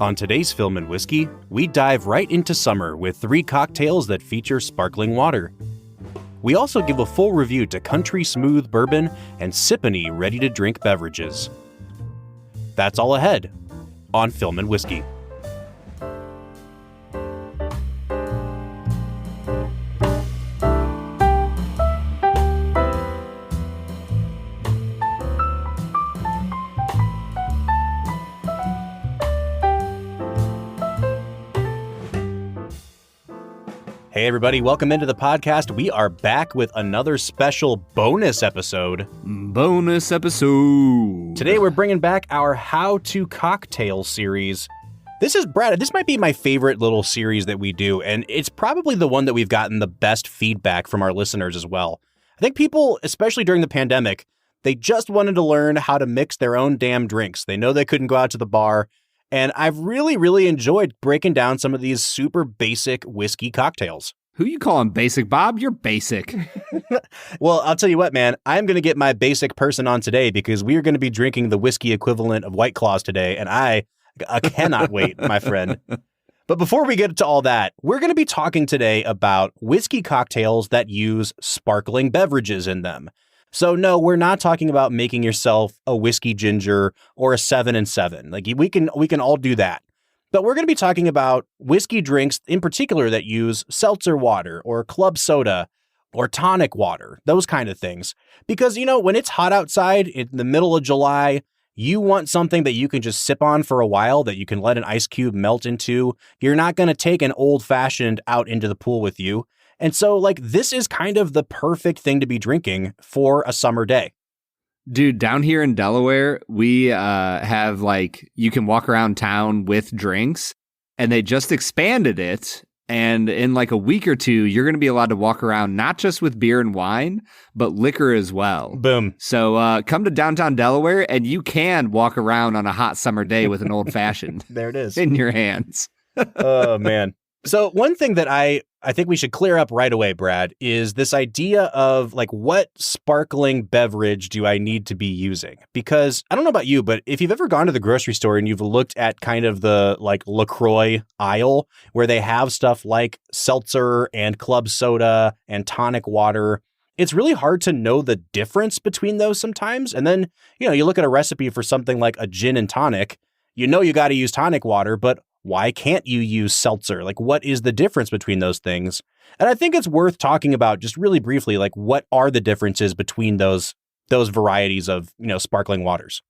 On today's Film and Whiskey, we dive right into summer with 3 cocktails that feature sparkling water. We also give a full review to Country Smooth Bourbon and Sippany ready-to-drink beverages. That's all ahead on Film and Whiskey. Hey everybody, welcome into the podcast. We are back with another special bonus episode. Today we're bringing back our How to Cocktail series. This is Brad. This might be my favorite little series that we do, and it's probably the one that we've gotten the best feedback from our listeners as well. I think people, especially during the pandemic, they just wanted to learn how to mix their own damn drinks. They know they couldn't go out to the bar. And I've really enjoyed breaking down some of these super basic whiskey cocktails. Who you calling basic, Bob? You're basic. Well, I'll tell you what, man. I'm going to get my basic person on today because we are going to be drinking the whiskey equivalent of White Claws today. And I cannot wait, my friend. But before we get to all that, we're going to be talking today about whiskey cocktails that use sparkling beverages in them. So no, we're not talking about making yourself a whiskey ginger or a 7 and 7. Like we can all do that. But we're going to be talking about whiskey drinks in particular that use seltzer water or club soda or tonic water, those kind of things. Because, you know, when it's hot outside in the middle of July, you want something that you can just sip on for a while, that you can let an ice cube melt into. You're not going to take an old fashioned out into the pool with you. And so, like, this is kind of the perfect thing to be drinking for a summer day. Dude, down here in Delaware, we have, like, you can walk around town with drinks, and they just expanded it. And in, like, a week or two, you're going to be allowed to walk around not just with beer and wine, but liquor as well. Boom. So come to downtown Delaware, and you can walk around on a hot summer day with an old-fashioned There it is. in your hands. Oh, man. So one thing that I think we should clear up right away, Brad, is this idea of like, what sparkling beverage do I need to be using? Because I don't know about you, but if you've ever gone to the grocery store and you've looked at kind of the like LaCroix aisle where they have stuff like seltzer and club soda and tonic water, it's really hard to know the difference between those sometimes. And then, you know, you look at a recipe for something like a gin and tonic, you know, you got to use tonic water, but why can't you use seltzer? Like, what is the difference between those things? And I think it's worth talking about just really briefly, like, what are the differences between those varieties of, you know, sparkling waters?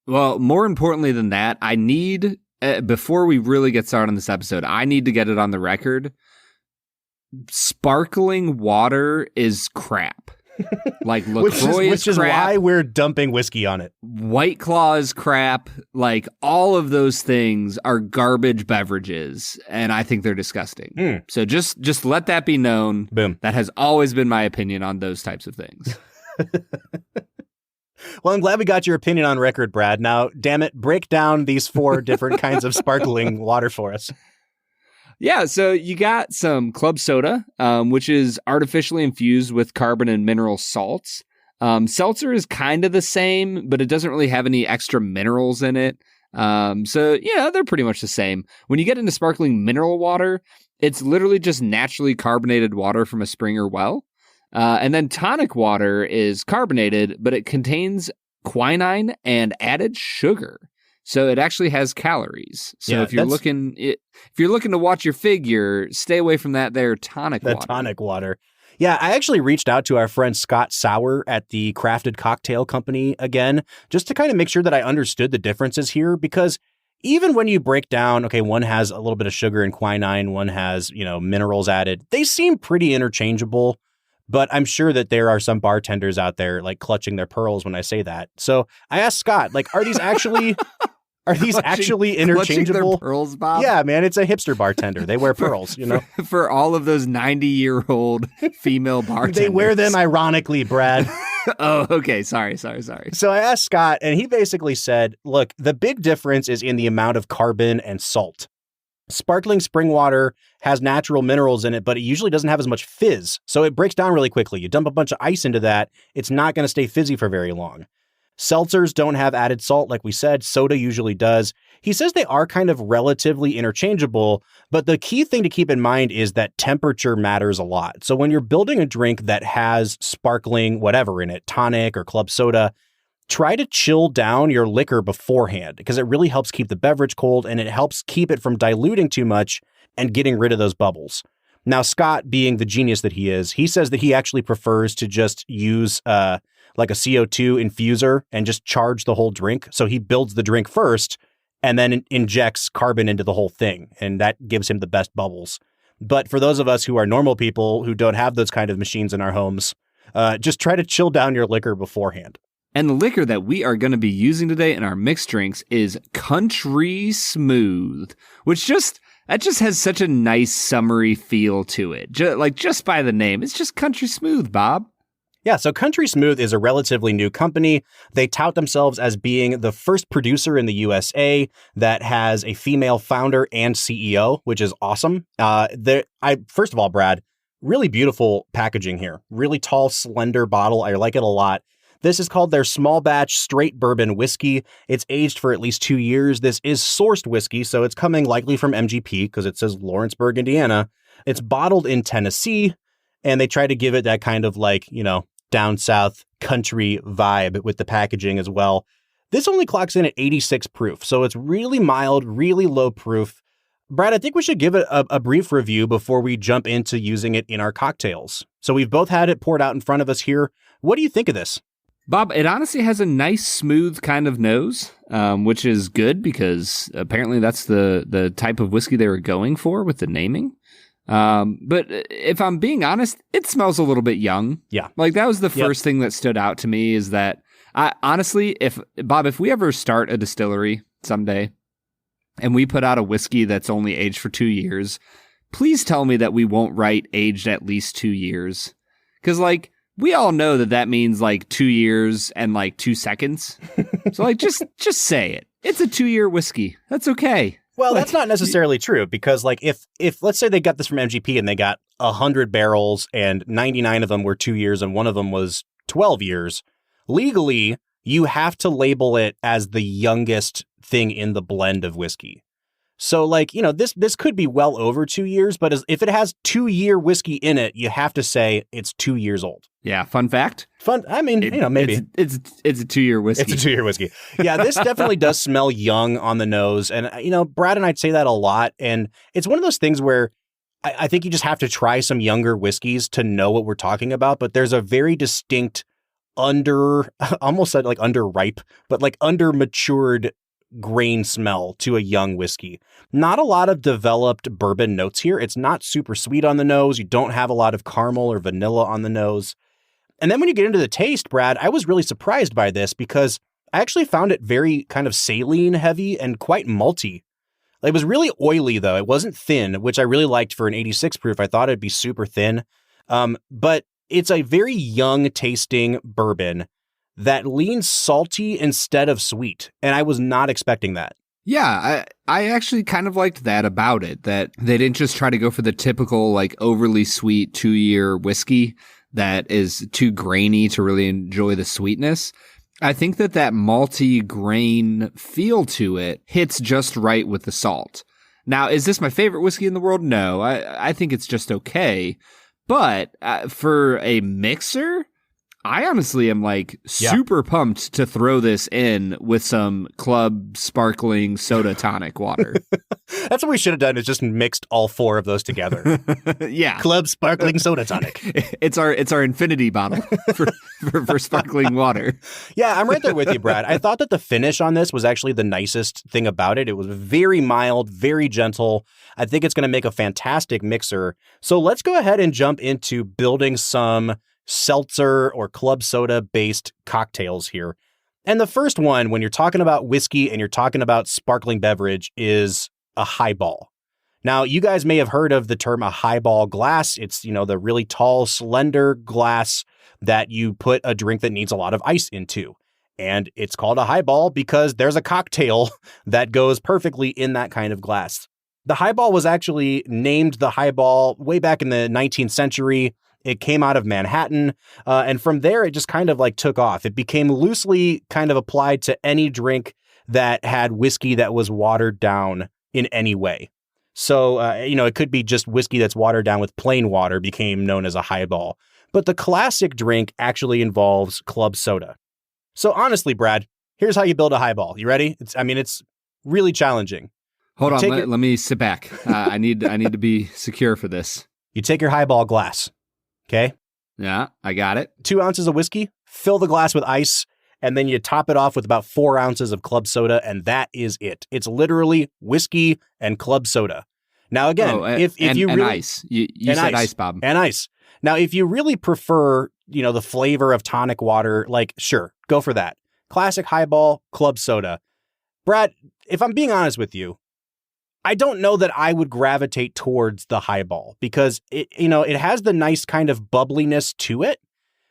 Well, more importantly than that, I need, before we really get started on this episode, I need to get it on the record. Sparkling water is crap. Like LaCroix which is crap. Why we're dumping whiskey on it. White Claw is crap. Like, all of those things are garbage beverages, and I think they're disgusting. So just let that be known. Boom. That has always been my opinion on those types of things. Well, I'm glad we got your opinion on record, Brad. Now, damn it, break down these 4 different kinds of sparkling water for us. Yeah, so you got some club soda, which is artificially infused with carbon and mineral salts. Seltzer is kind of the same, but it doesn't really have any extra minerals in it. So, yeah, they're pretty much the same. When you get into sparkling mineral water, it's literally just naturally carbonated water from a spring or well. And then tonic water is carbonated, but it contains quinine and added sugar. So it actually has calories. So Yeah, if you're looking to watch your figure, stay away from that tonic water. Tonic water. Yeah, I actually reached out to our friend Scott Sauer at the Crafted Cocktail Company again, just to kind of make sure that I understood the differences here, because even when you break down, okay, one has a little bit of sugar and quinine, one has, you know, minerals added, they seem pretty interchangeable. But I'm sure that there are some bartenders out there like clutching their pearls when I say that. So I asked Scott, like, are these actually interchangeable? Their pearls, Bob? Yeah, man, it's a hipster bartender. They wear pearls, you know. For all of those 90-year-old female bartenders. They wear them ironically, Brad. Oh, okay. Sorry. So I asked Scott, and he basically said, look, the big difference is in the amount of carbon and salt. Sparkling spring water has natural minerals in it, but it usually doesn't have as much fizz. So it breaks down really quickly. You dump a bunch of ice into that, it's not going to stay fizzy for very long. Seltzers don't have added salt, like we said. Soda usually does. He says they are kind of relatively interchangeable, but the key thing to keep in mind is that temperature matters a lot. So when you're building a drink that has sparkling whatever in it, tonic or club soda, try to chill down your liquor beforehand because it really helps keep the beverage cold and it helps keep it from diluting too much and getting rid of those bubbles. Now, Scott, being the genius that he is, he says that he actually prefers to just use like a CO2 infuser and just charge the whole drink. So he builds the drink first and then injects carbon into the whole thing. And that gives him the best bubbles. But for those of us who are normal people who don't have those kind of machines in our homes, just try to chill down your liquor beforehand. And the liquor that we are going to be using today in our mixed drinks is Country Smooth, which just has such a nice summery feel to it. Just by the name, it's just Country Smooth, Bob. Yeah, so Country Smooth is a relatively new company. They tout themselves as being the first producer in the USA that has a female founder and CEO, which is awesome. First of all, Brad, really beautiful packaging here. Really tall, slender bottle. I like it a lot. This is called their small batch straight bourbon whiskey. It's aged for at least 2 years. This is sourced whiskey, so it's coming likely from MGP because it says Lawrenceburg, Indiana. It's bottled in Tennessee, and they try to give it that kind of down south country vibe with the packaging as well. This only clocks in at 86 proof, so it's really mild, really low proof. Brad, I think we should give it a brief review before we jump into using it in our cocktails. So we've both had it poured out in front of us here. What do you think of this? Bob, it honestly has a nice, smooth kind of nose, which is good because apparently that's the type of whiskey they were going for with the naming. But if I'm being honest, it smells a little bit young. Yeah. Like that was the first thing that stood out to me is that honestly, if we ever start a distillery someday and we put out a whiskey that's only aged for 2 years, please tell me that we won't write aged at least 2 years. Cause we all know that means 2 years and 2 seconds. So just say it. It's a 2-year whiskey. That's okay. Well, that's not necessarily true because if let's say they got this from MGP and they got 100 barrels and 99 of them were 2 years and one of them was 12 years, legally you have to label it as the youngest thing in the blend of whiskey. So this could be well over 2 years, but if it has 2-year whiskey in it, you have to say it's 2 years old. Yeah. Fun fact. I mean, maybe it's a 2-year whiskey. It's a 2-year whiskey. Yeah. This definitely does smell young on the nose. And, Brad and I'd say that a lot. And it's one of those things where I think you just have to try some younger whiskeys to know what we're talking about. But there's a very distinct almost said underripe, but under-matured grain smell to a young whiskey. Not a lot of developed bourbon notes here. It's not super sweet on the nose. You don't have a lot of caramel or vanilla on the nose. And then when you get into the taste, Brad, I was really surprised by this because I actually found it very kind of saline heavy and quite malty. It was really oily though. It wasn't thin, which I really liked for an 86 proof. I thought it'd be super thin. But it's a very young tasting bourbon that leans salty instead of sweet. And I was not expecting that. Yeah, I actually kind of liked that about it, that they didn't just try to go for the typical overly sweet 2-year whiskey that is too grainy to really enjoy the sweetness. I think that malty grain feel to it hits just right with the salt. Now, is this my favorite whiskey in the world? No, I think it's just okay. But for a mixer, I honestly am super pumped to throw this in with some Club sparkling soda tonic water. That's what we should have done, is just mixed all 4 of those together. Yeah. Club sparkling soda tonic. It's our infinity bottle for sparkling water. Yeah, I'm right there with you, Brad. I thought that the finish on this was actually the nicest thing about it. It was very mild, very gentle. I think it's going to make a fantastic mixer. So let's go ahead and jump into building some seltzer or club soda based cocktails here. And the first one, when you're talking about whiskey and you're talking about sparkling beverage, is a highball. Now, you guys may have heard of the term a highball glass. It's, the really tall, slender glass that you put a drink that needs a lot of ice into. And it's called a highball because there's a cocktail that goes perfectly in that kind of glass. The highball was actually named the highball way back in the 19th century. It came out of Manhattan. And from there, it just kind of like took off. It became loosely kind of applied to any drink that had whiskey that was watered down in any way. So, it could be just whiskey that's watered down with plain water became known as a highball. But the classic drink actually involves club soda. So honestly, Brad, here's how you build a highball. You ready? It's really challenging. Hold on, let me sit back. I need to be secure for this. You take your highball glass, okay? Yeah, I got it. 2 ounces of whiskey, fill the glass with ice, and then you top it off with about 4 ounces of club soda, and that is it. It's literally whiskey and club soda. Now, again, if you really... ice. You said ice, Bob. And ice. Now, if you really prefer, the flavor of tonic water, like, sure, go for that. Classic highball, club soda. Brad, if I'm being honest with you, I don't know that I would gravitate towards the highball because it has the nice kind of bubbliness to it,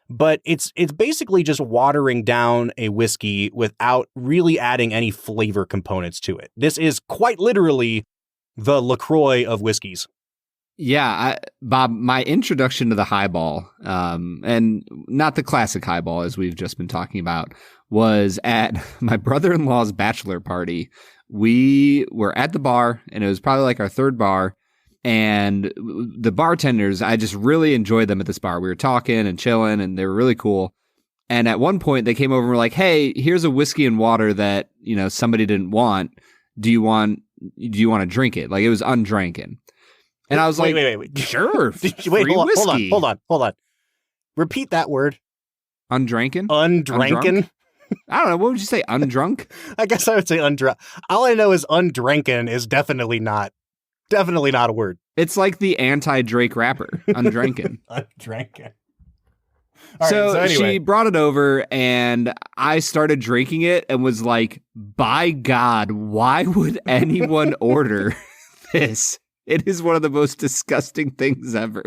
but it's basically just watering down a whiskey without really adding any flavor components to it. This is quite literally the LaCroix of whiskeys. Yeah, Bob, my introduction to the highball, and not the classic highball as we've just been talking about, was at my brother-in-law's bachelor party. We were at the bar, and it was probably like our third bar, and the bartenders, I just really enjoyed them at this bar. We were talking and chilling, and they were really cool. And at one point, they came over and were like, hey, here's a whiskey and water that, somebody didn't want. Do you want to drink it? Like, it was undrinking. And I was like, wait. Sure. Wait, hold on. Repeat that word. Undrinking? Undrinking? I don't know. What would you say? Undrunk? I guess I would say undrunk. All I know is undrinking is definitely not a word. It's like the anti-Drake rapper, undrinking. Undrinking. So anyway. She brought it over and I started drinking it and was like, by God, why would anyone order this? It is one of the most disgusting things ever.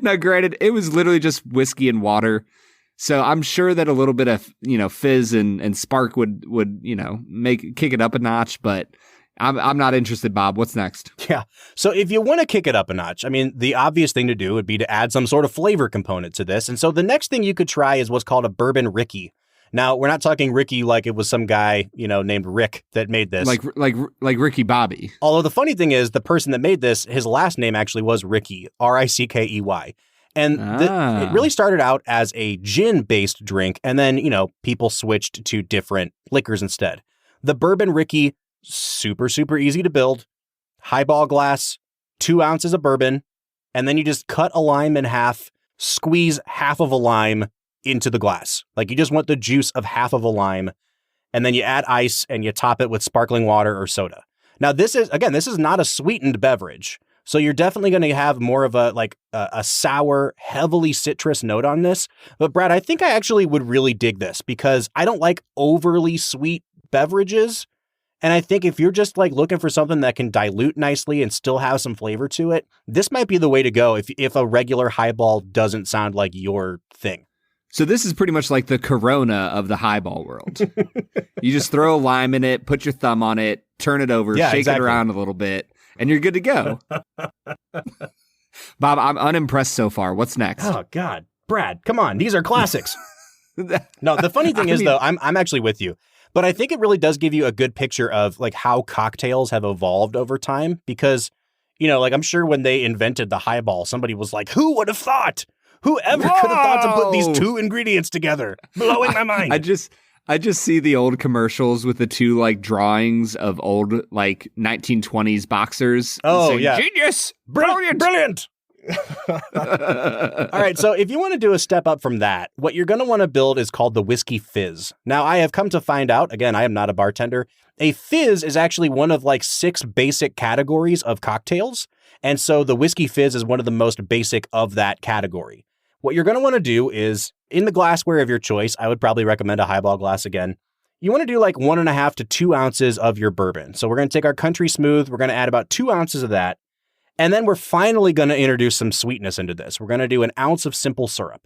Now, granted, it was literally just whiskey and water. So I'm sure that a little bit of, fizz and spark would kick it up a notch, but I'm not interested, Bob. What's next? Yeah. So if you want to kick it up a notch, the obvious thing to do would be to add some sort of flavor component to this. And so the next thing you could try is what's called a bourbon Ricky. Now, we're not talking Ricky like it was some guy, named Rick that made this. Like Ricky Bobby. Although the funny thing is the person that made this, his last name actually was Ricky, Rickey. And it really started out as a gin-based drink, and then, people switched to different liquors instead. The bourbon Ricky, super, super easy to build. Highball glass, 2 ounces of bourbon, and then you just cut a lime in half, squeeze half of a lime into the glass. Like you just want the juice of half of a lime, and then you add ice and you top it with sparkling water or soda. Now, this is not a sweetened beverage. So you're definitely going to have more of a sour, heavily citrus note on this. But Brad, I think I actually would really dig this because I don't like overly sweet beverages. And I think if you're just looking for something that can dilute nicely and still have some flavor to it, this might be the way to go if a regular highball doesn't sound like your thing. So this is pretty much like the Corona of the highball world. You just throw a lime in it, put your thumb on it, turn it over, shake it around a little bit, and you're good to go. Bob, I'm unimpressed so far. What's next? Oh, God. Brad, come on. These are classics. No, the funny thing is, though, I'm actually with you. But I think it really does give you a good picture of how cocktails have evolved over time. Because, I'm sure when they invented the highball, somebody was like, who would have thought? Whoever could have thought to put these two ingredients together? Blowing my mind. I just see the old commercials with the two drawings of old 1920s boxers. Oh, saying, yeah. Genius! Brilliant! All right, so if you want to do a step up from that, what you're going to want to build is called the Whiskey Fizz. Now, I have come to find out, again, I am not a bartender, a fizz is actually one of 6 basic categories of cocktails. And so the Whiskey Fizz is one of the most basic of that category. What you're going to want to do is, in the glassware of your choice, I would probably recommend a highball glass again. You want to do 1.5 to 2 ounces of your bourbon. So we're going to take our Country Smooth. We're going to add about 2 ounces of that. And then we're finally going to introduce some sweetness into this. We're going to do an ounce of simple syrup.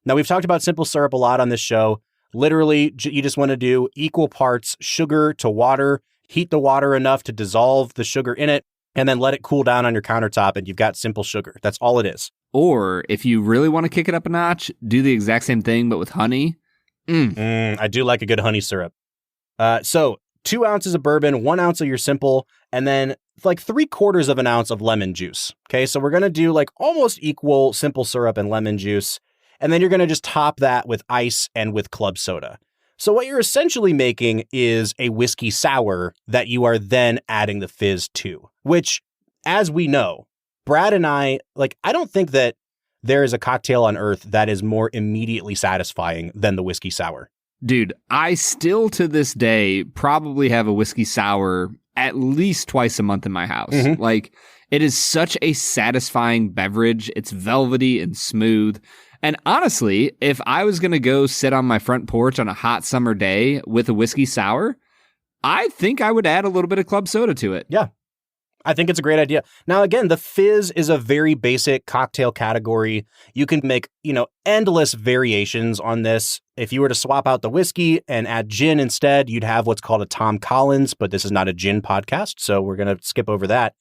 Now, we've talked about simple syrup a lot on this show. Literally, you just want to do equal parts sugar to water, heat the water enough to dissolve the sugar in it, and then let it cool down on your countertop, and you've got simple sugar. That's all it is. Or if you really want to kick it up a notch, do the exact same thing, but with honey. I do like a good honey syrup. So 2 ounces of bourbon, 1 ounce of your simple, and then like 3/4 of an ounce of lemon juice. Okay, so we're going to do like almost equal simple syrup and lemon juice. And then you're going to just top that with ice and with club soda. So what you're essentially making is a whiskey sour that you are then adding the fizz to, which, as we know, Brad and I don't think that there is a cocktail on earth that is more immediately satisfying than the whiskey sour. Dude, I still to this day probably have a whiskey sour at least twice a month in my house. Mm-hmm. Like, it is such a satisfying beverage. It's velvety and smooth. And honestly, if I was going to go sit on my front porch on a hot summer day with a whiskey sour, I think I would add a little bit of club soda to it. Yeah, I think it's a great idea. Now, again, the fizz is a very basic cocktail category. You can make, endless variations on this. If you were to swap out the whiskey and add gin instead, you'd have what's called a Tom Collins, but this is not a gin podcast, so we're going to skip over that.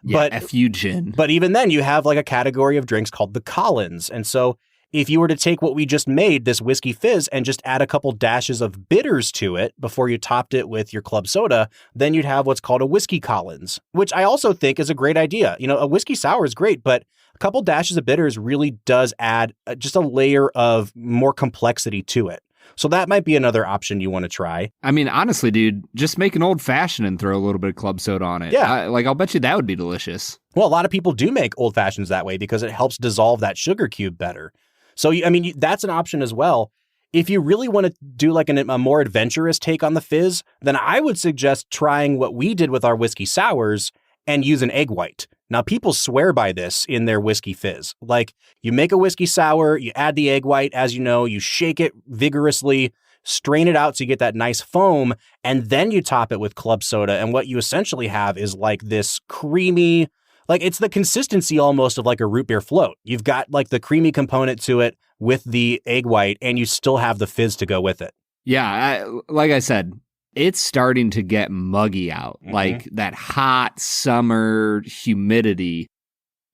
Yeah, but F you, gin. But even then, you have like a category of drinks called the Collins. And so if you were to take what we just made, this whiskey fizz, and just add a couple dashes of bitters to it before you topped it with your club soda, then you'd have what's called a whiskey Collins, which I also think is a great idea. A whiskey sour is great, but a couple dashes of bitters really does add just a layer of more complexity to it. So that might be another option you want to try. I mean, honestly, dude, just make an old fashioned and throw a little bit of club soda on it. Yeah. I'll bet you that would be delicious. Well, a lot of people do make old fashions that way because it helps dissolve that sugar cube better. So, that's an option as well. If you really want to do like a more adventurous take on the fizz, then I would suggest trying what we did with our whiskey sours and use an egg white. Now, people swear by this in their whiskey fizz. Like, you make a whiskey sour, you add the egg white, as you know, you shake it vigorously, strain it out so you get that nice foam, and then you top it with club soda. And what you essentially have is like this creamy, like it's the consistency almost of like a root beer float. You've got like the creamy component to it with the egg white, and you still have the fizz to go with it. Yeah, like I said, it's starting to get muggy out, like that hot summer humidity.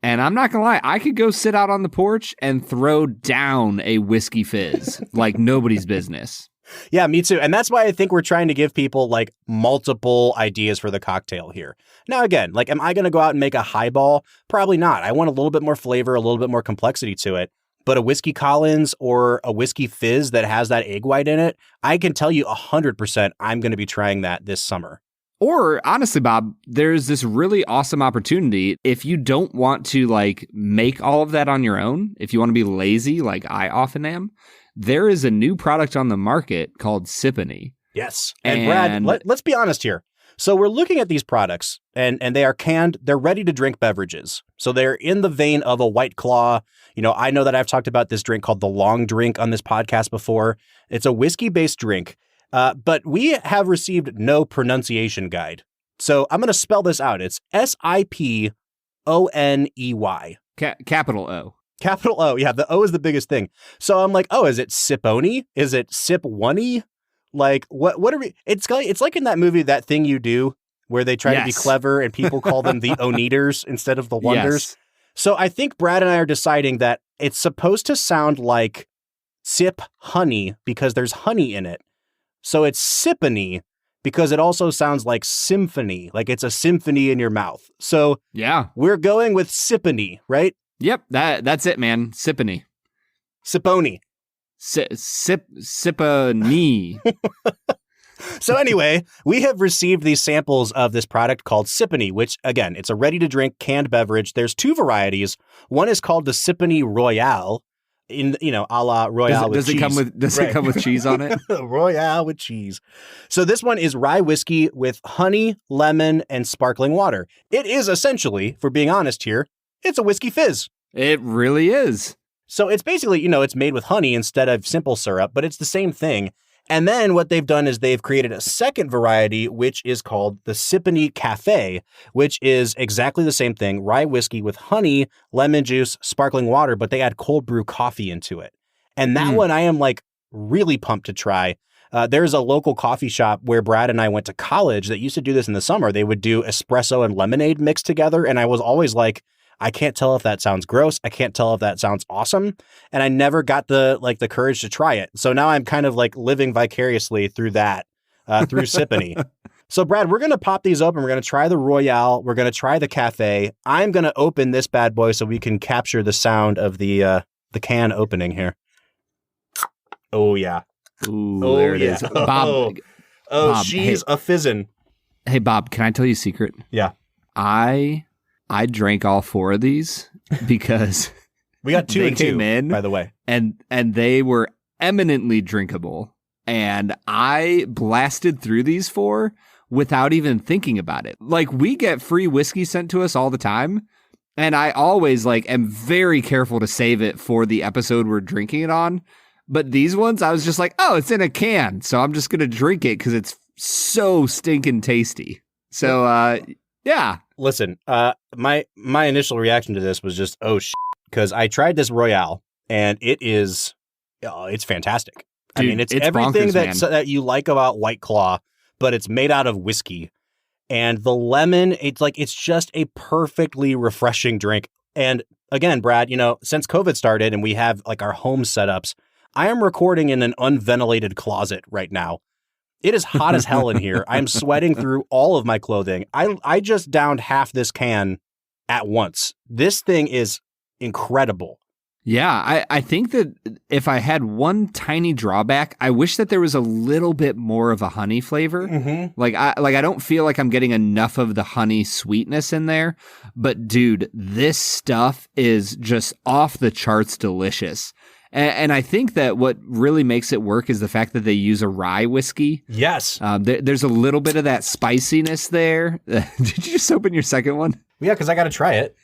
And I'm not going to lie, I could go sit out on the porch and throw down a whiskey fizz like nobody's business. Yeah, me too. And that's why I think we're trying to give people like multiple ideas for the cocktail here. Now, again, like, am I going to go out and make a highball? Probably not. I want a little bit more flavor, a little bit more complexity to it. But a whiskey Collins or a whiskey fizz that has that egg white in it, I can tell you 100% I'm going to be trying that this summer. Or honestly, Bob, there's this really awesome opportunity. If you don't want to like make all of that on your own, if you want to be lazy like I often am, there is a new product on the market called Sippany. Yes. And Brad, let's be honest here. So we're looking at these products and they are canned. They're ready to drink beverages. So they're in the vein of a White Claw. I know that I've talked about this drink called the Long Drink on this podcast before. It's a whiskey-based drink, but we have received no pronunciation guide. So I'm going to spell this out. It's Sipony. Capital O. Capital O. Yeah, the O is the biggest thing. So I'm like, oh, is it Sipony? Is it Sip-One-y? Like, what are we? It's like in that movie, That Thing You Do, where they try to be clever and people call them the Oneaters instead of the Wonders. Yes. So I think Brad and I are deciding that it's supposed to sound like sip honey because there's honey in it. So it's Sippany because it also sounds like symphony, like it's a symphony in your mouth. So yeah, we're going with Sippany, right? Yep, that's it, man. Sippany. Sippony. Sippany. So anyway, we have received these samples of this product called Sippany, which, again, it's a ready-to-drink canned beverage. There's 2 varieties. One is called the Sippany Royale, a la Royale with cheese. Does it come with cheese on it? Royale with cheese. So this one is rye whiskey with honey, lemon, and sparkling water. It is essentially, for being honest here, it's a whiskey fizz. It really is. So it's basically, it's made with honey instead of simple syrup, but it's the same thing. And then what they've done is they've created a second variety, which is called the Sippany Cafe, which is exactly the same thing, rye whiskey with honey, lemon juice, sparkling water, but they add cold brew coffee into it. And that one I am like really pumped to try. There's a local coffee shop where Brad and I went to college that used to do this in the summer. They would do espresso and lemonade mixed together. And I was always like, I can't tell if that sounds gross. I can't tell if that sounds awesome. And I never got the courage to try it. So now I'm kind of like living vicariously through that, through Sippany. So Brad, we're going to pop these open. We're going to try the Royale. We're going to try the Cafe. I'm going to open this bad boy so we can capture the sound of the can opening here. Oh, yeah. Ooh, oh, there it yeah. is. Bob, Bob, she's a fizzin'. Hey, Bob, can I tell you a secret? Yeah. I drank all 4 of these because we got 2 they and 2, came in, by the way. And they were eminently drinkable. And I blasted through these 4 without even thinking about it. Like, we get free whiskey sent to us all the time. And I always am very careful to save it for the episode we're drinking it on. But these ones, I was just like, oh, it's in a can. So I'm just going to drink it because it's so stinking tasty. So, yeah. Listen, my initial reaction to this was just, oh, because I tried this Royale and it's fantastic. Dude, I mean, it's bonkers, everything that you like about White Claw, but it's made out of whiskey. And the lemon, it's just a perfectly refreshing drink. And again, Brad, since COVID started and we have our home setups, I am recording in an unventilated closet right now. It is hot as hell in here. I'm sweating through all of my clothing. I just downed half this can at once. This thing is incredible. Yeah, I think that if I had one tiny drawback, I wish that there was a little bit more of a honey flavor. Mm-hmm. I don't feel like I'm getting enough of the honey sweetness in there. But dude, this stuff is just off the charts delicious. And I think that what really makes it work is the fact that they use a rye whiskey. Yes. There's a little bit of that spiciness there. Did you just open your second one? Yeah, because I got to try it.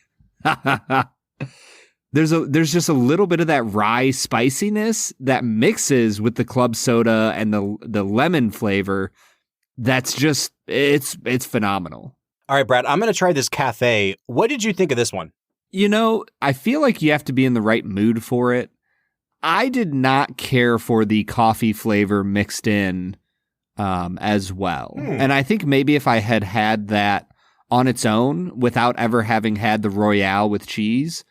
There's just a little bit of that rye spiciness that mixes with the club soda and the lemon flavor. That's just it's phenomenal. All right, Brad, I'm going to try this Cafe. What did you think of this one? I feel like you have to be in the right mood for it. I did not care for the coffee flavor mixed in as well. And I think maybe if I had that on its own without ever having had the Royale with cheese,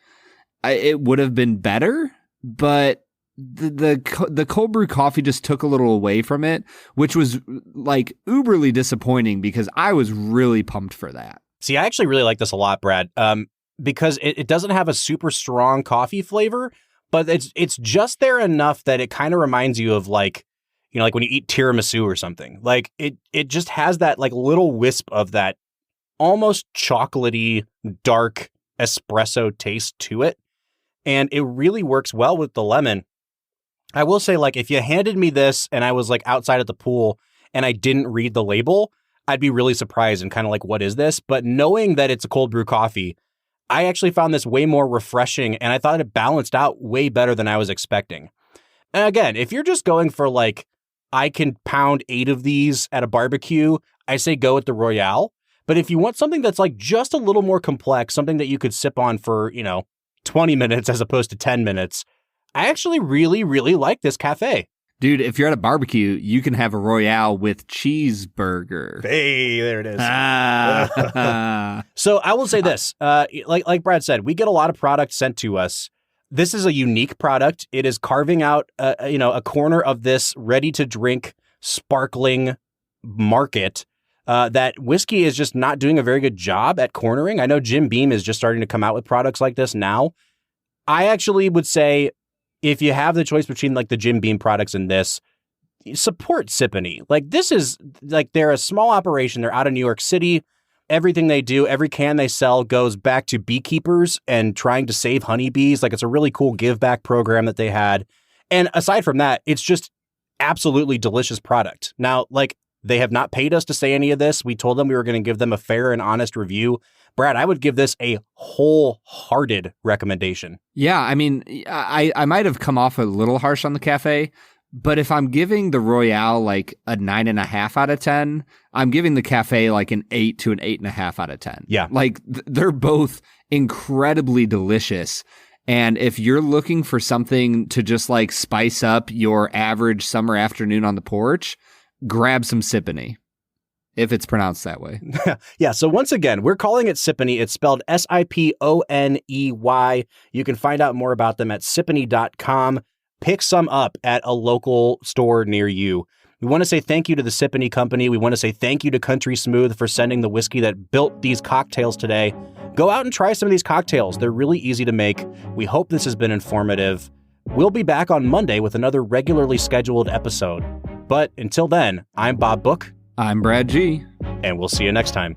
it would have been better. But the cold brew coffee just took a little away from it, which was uberly disappointing because I was really pumped for that. See, I actually really like this a lot, Brad, because it doesn't have a super strong coffee flavor. But it's just there enough that it kind of reminds you of when you eat tiramisu or something. It just has that little wisp of that almost chocolatey, dark espresso taste to it. And it really works well with the lemon. I will say, if you handed me this and I was outside at the pool and I didn't read the label, I'd be really surprised and kind of what is this? But knowing that it's a cold brew coffee, I actually found this way more refreshing, and I thought it balanced out way better than I was expecting. And again, if you're just going for I can pound 8 of these at a barbecue, I say go with the Royale. But if you want something that's just a little more complex, something that you could sip on for, 20 minutes as opposed to 10 minutes, I actually really, really like this Cafe. Dude, if you're at a barbecue, you can have a Royale with cheeseburger. Hey, there it is. So I will say this, like Brad said, we get a lot of product sent to us. This is a unique product. It is carving out, a corner of this ready to drink, sparkling market that whiskey is just not doing a very good job at cornering. I know Jim Beam is just starting to come out with products like this now. I actually would say, if you have the choice between the Jim Beam products and this, support Sippany. This is they're a small operation. They're out of New York City. Everything they do, every can they sell goes back to beekeepers and trying to save honeybees. It's a really cool give back program that they had. And aside from that, it's just absolutely delicious product. Now, they have not paid us to say any of this. We told them we were going to give them a fair and honest review. Brad, I would give this a wholehearted recommendation. Yeah, I mean, I might have come off a little harsh on the Cafe, but if I'm giving the Royale a 9.5 out of 10, I'm giving the Cafe an 8 to an 8.5 out of 10. Yeah. They're both incredibly delicious. And if you're looking for something to just like spice up your average summer afternoon on the porch, grab some Sipony, if it's pronounced that way. Yeah, so once again, we're calling it Sipony. It's spelled Siponey. You can find out more about them at sipony.com. Pick some up at a local store near you. We want to say thank you to the Sipony Company. We want to say thank you to Country Smooth for sending the whiskey that built these cocktails today. Go out and try some of these cocktails. They're really easy to make. We hope this has been informative. We'll be back on Monday with another regularly scheduled episode. But until then, I'm Bob Book. I'm Brad G. And we'll see you next time.